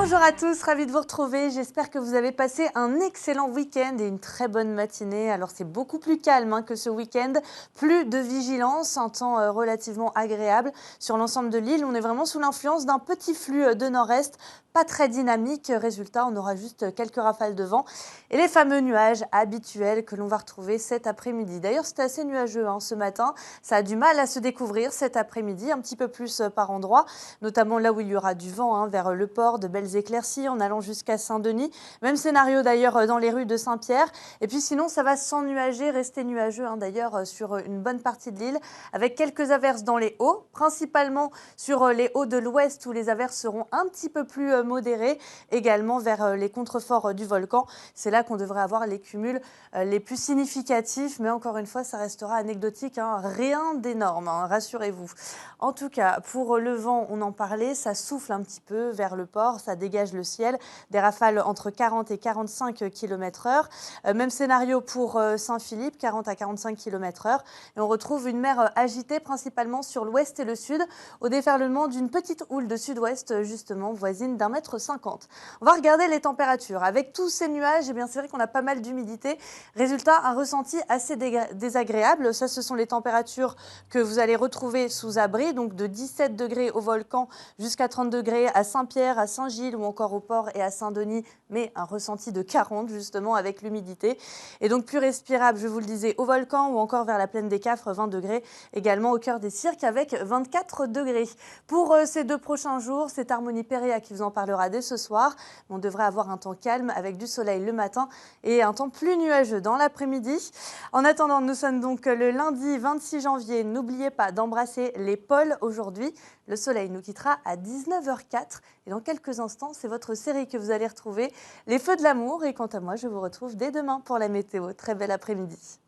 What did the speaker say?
Bonjour à tous, ravi de vous retrouver. J'espère que vous avez passé un excellent week-end et une très bonne matinée. Alors c'est beaucoup plus calme que ce week-end, plus de vigilance, un temps relativement agréable. Sur l'ensemble de l'île, on est vraiment sous l'influence d'un petit flux de nord-est, pas très dynamique. Résultat, on aura juste quelques rafales de vent et les fameux nuages habituels que l'on va retrouver cet après-midi. D'ailleurs, c'était assez nuageux ce matin. Ça a du mal à se découvrir cet après-midi, un petit peu plus par endroit, notamment là où il y aura du vent vers le port, de belles éclaircies en allant jusqu'à Saint-Denis. Même scénario d'ailleurs dans les rues de Saint-Pierre. Et puis sinon, ça va s'ennuager, rester nuageux d'ailleurs sur une bonne partie de l'île, avec quelques averses dans les hauts, principalement sur les hauts de l'ouest où les averses seront un petit peu plus modérées, également vers les contreforts du volcan. C'est là qu'on devrait avoir les cumuls les plus significatifs, mais encore une fois, ça restera anecdotique, rien d'énorme, rassurez-vous. En tout cas, pour le vent, on en parlait, ça souffle un petit peu vers le port, ça dégage le ciel, des rafales entre 40 et 45 km/h. Même scénario pour Saint-Philippe, 40 à 45 km/h. Et on retrouve une mer agitée principalement sur l'ouest et le sud, au déferlement d'une petite houle de sud-ouest, justement, voisine d'1,50 m. On va regarder les températures. Avec tous ces nuages, c'est vrai qu'on a pas mal d'humidité. Résultat, un ressenti assez désagréable. Ça, ce sont les températures que vous allez retrouver sous abri, donc de 17 degrés au volcan jusqu'à 30 degrés à Saint-Pierre, à Saint-Gilles ou encore au port et à Saint-Denis, mais un ressenti de 40 justement avec l'humidité. Et donc plus respirable, je vous le disais, au volcan ou encore vers la plaine des Cafres, 20 degrés, également au cœur des cirques avec 24 degrés. Pour ces 2 prochains jours, c'est Harmonie Péréa qui vous en parlera dès ce soir. On devrait avoir un temps calme avec du soleil le matin et un temps plus nuageux dans l'après-midi. En attendant, nous sommes donc le lundi 26 janvier. N'oubliez pas d'embrasser les pôles aujourd'hui. Le soleil nous quittera à 19h04 et dans quelques instants, c'est votre série que vous allez retrouver, Les Feux de l'amour. Et quant à moi, je vous retrouve dès demain pour la météo. Très bel après-midi.